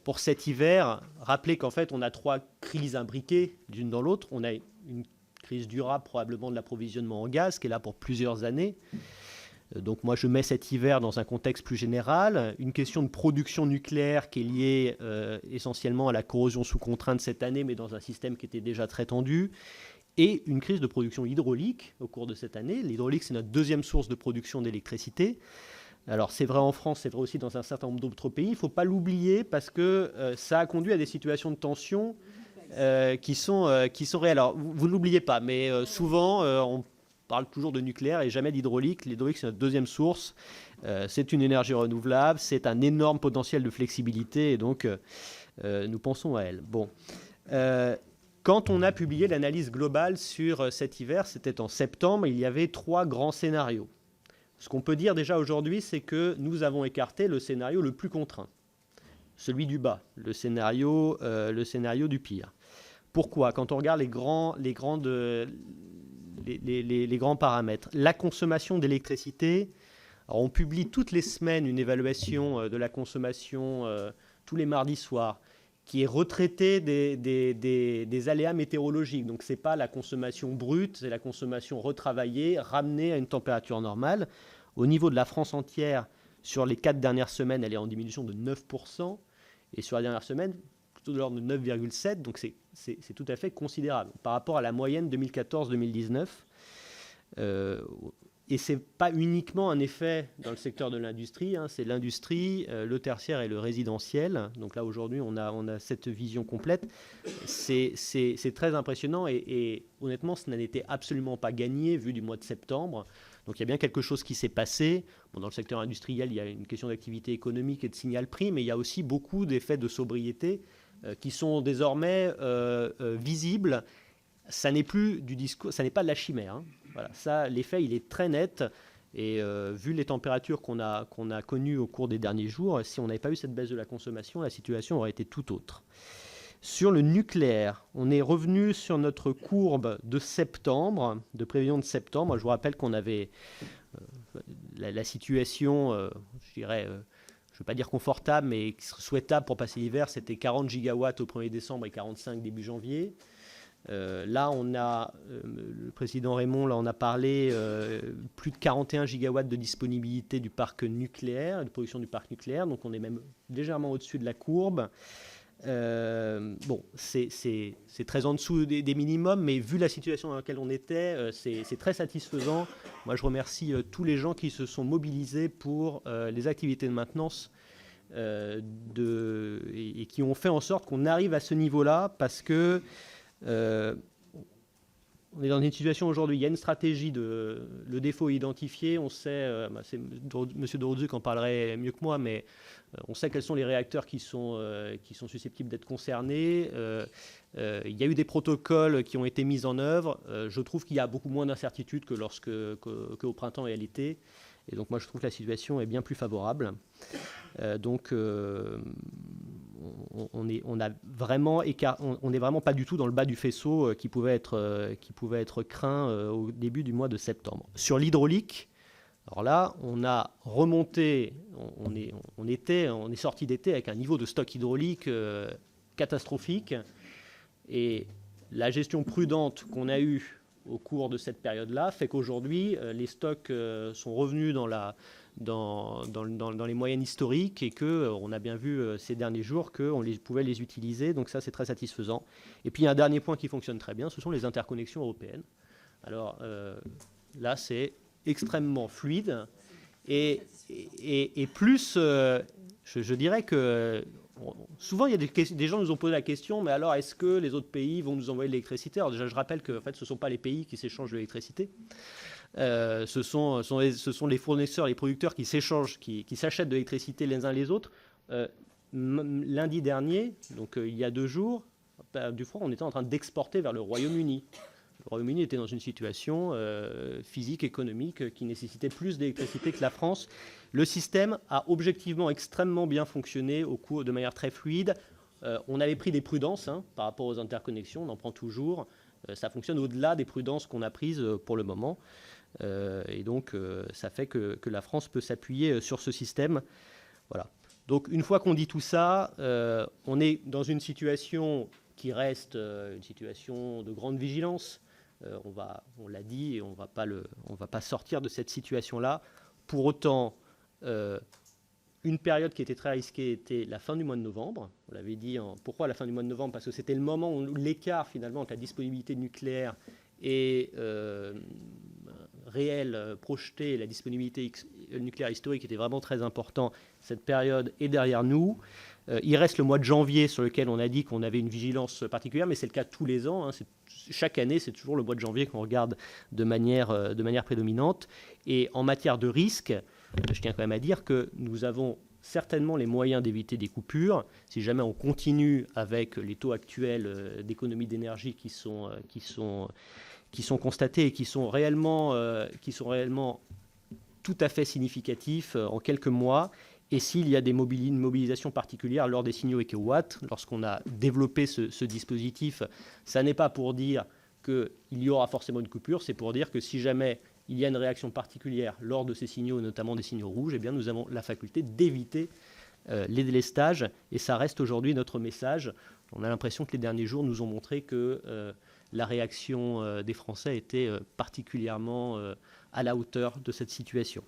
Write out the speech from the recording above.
pour cet hiver, rappeler qu'en fait, on a 3 crises imbriquées l'une dans l'autre. On a une crise durable probablement de l'approvisionnement en gaz qui est là pour plusieurs années. Donc moi, je mets cet hiver dans un contexte plus général. Une question de production nucléaire qui est liée essentiellement à la corrosion sous contrainte cette année, mais dans un système qui était déjà très tendu. Et une crise de production hydraulique au cours de cette année. L'hydraulique, c'est notre deuxième source de production d'électricité. Alors c'est vrai en France, c'est vrai aussi dans un certain nombre d'autres pays. Il ne faut pas l'oublier parce que ça a conduit à des situations de tension qui sont réelles. Alors vous ne l'oubliez pas, mais souvent on parle toujours de nucléaire et jamais d'hydraulique. L'hydraulique, c'est notre deuxième source. C'est une énergie renouvelable, c'est un énorme potentiel de flexibilité et donc nous pensons à elle. Bon. Quand on a publié l'analyse globale sur cet hiver, c'était en septembre, il y avait 3 grands scénarios. Ce qu'on peut dire déjà aujourd'hui, c'est que nous avons écarté le scénario le plus contraint, celui du bas, le scénario du pire. Pourquoi ? Quand on regarde les grands paramètres, la consommation d'électricité, alors on publie toutes les semaines une évaluation de la consommation tous les mardis soirs, qui est retraitée des aléas météorologiques. Donc ce n'est pas la consommation brute, c'est la consommation retravaillée, ramenée à une température normale. Au niveau de la France entière, sur les 4 dernières semaines, elle est en diminution de 9%. Et sur la dernière semaine, plutôt de l'ordre de 9,7%. Donc c'est tout à fait considérable par rapport à la moyenne 2014-2019. Et ce n'est pas uniquement un effet dans le secteur de l'industrie, hein, c'est l'industrie, le tertiaire et le résidentiel. Donc là, aujourd'hui, on a cette vision complète. C'est très impressionnant et honnêtement, ce n'était absolument pas gagné vu du mois de septembre. Donc il y a bien quelque chose qui s'est passé. Bon, dans le secteur industriel, il y a une question d'activité économique et de signal prix, mais il y a aussi beaucoup d'effets de sobriété qui sont désormais visibles. Ça n'est plus du discours, ça n'est pas de la chimère, hein. Voilà, ça, l'effet, il est très net. Et vu les températures qu'on a connues au cours des derniers jours, si on n'avait pas eu cette baisse de la consommation, la situation aurait été tout autre. Sur le nucléaire, on est revenu sur notre courbe de septembre, de prévision de septembre. Je vous rappelle qu'on avait la situation, je dirais, je ne veux pas dire confortable, mais souhaitable pour passer l'hiver, c'était 40 gigawatts au 1er décembre et 45 début janvier. Là, on a, le président Raymond, là, on a parlé plus de 41 gigawatts de disponibilité du parc nucléaire, de production du parc nucléaire, donc on est même légèrement au-dessus de la courbe. Bon, c'est très en dessous des minimums, mais vu la situation dans laquelle on était, c'est très satisfaisant. Moi, je remercie tous les gens qui se sont mobilisés pour les activités de maintenance et qui ont fait en sorte qu'on arrive à ce niveau-là, parce que on est dans une situation aujourd'hui, il y a une stratégie, le défaut est identifié, on sait, c'est M. de Rouzuk en parlerait mieux que moi, mais on sait quels sont les réacteurs qui sont susceptibles d'être concernés. Il y a eu des protocoles qui ont été mis en œuvre. Je trouve qu'il y a beaucoup moins d'incertitudes qu'au printemps et à l'été. Et donc moi je trouve que la situation est bien plus favorable. Donc on n'est vraiment pas du tout dans le bas du faisceau qui pouvait être craint au début du mois de septembre. Sur l'hydraulique, alors là, on a remonté, on est sorti d'été avec un niveau de stock hydraulique catastrophique. Et la gestion prudente qu'on a eue au cours de cette période-là fait qu'aujourd'hui, les stocks sont revenus dans les moyennes historiques et qu'on a bien vu ces derniers jours qu'on pouvait les utiliser. Donc ça, c'est très satisfaisant. Et puis, il y a un dernier point qui fonctionne très bien, ce sont les interconnexions européennes. Alors là, c'est extrêmement fluide. Et plus, je dirais que souvent, il y a des gens qui nous ont posé la question, mais alors est-ce que les autres pays vont nous envoyer de l'électricité ? Alors déjà, je rappelle que en fait, ce ne sont pas les pays qui s'échangent de l'électricité. Ce sont les fournisseurs, les producteurs qui s'échangent, qui s'achètent de l'électricité les uns les autres. Lundi dernier, donc il y a 2 jours, du froid, on était en train d'exporter vers le Royaume-Uni. Le Royaume-Uni était dans une situation physique, économique, qui nécessitait plus d'électricité que la France. Le système a objectivement extrêmement bien fonctionné de manière très fluide. On avait pris des prudences par rapport aux interconnexions, on en prend toujours. Ça fonctionne au-delà des prudences qu'on a prises pour le moment. Et donc, ça fait que la France peut s'appuyer sur ce système. Voilà. Donc une fois qu'on dit tout ça, on est dans une situation qui reste une situation de grande vigilance. On l'a dit, et on va pas sortir de cette situation-là. Pour autant, une période qui était très risquée était la fin du mois de novembre. On l'avait dit. Pourquoi la fin du mois de novembre? Parce que c'était le moment où l'écart finalement entre la disponibilité nucléaire et réelle projetée, la disponibilité nucléaire historique était vraiment très important. Cette période est derrière nous. Il reste le mois de janvier sur lequel on a dit qu'on avait une vigilance particulière, mais c'est le cas tous les ans. Hein. Chaque année, c'est toujours le mois de janvier qu'on regarde de manière prédominante. Et en matière de risque, je tiens quand même à dire que nous avons certainement les moyens d'éviter des coupures. Si jamais on continue avec les taux actuels d'économie d'énergie qui sont constatés et qui sont réellement tout à fait significatifs en quelques mois. Et s'il y a une mobilisation particulière lors des signaux EcoWatt, lorsqu'on a développé ce dispositif, ça n'est pas pour dire qu'il y aura forcément une coupure, c'est pour dire que si jamais il y a une réaction particulière lors de ces signaux, notamment des signaux rouges, eh bien nous avons la faculté d'éviter les délestages. Et ça reste aujourd'hui notre message. On a l'impression que les derniers jours nous ont montré que la réaction des Français était particulièrement à la hauteur de cette situation.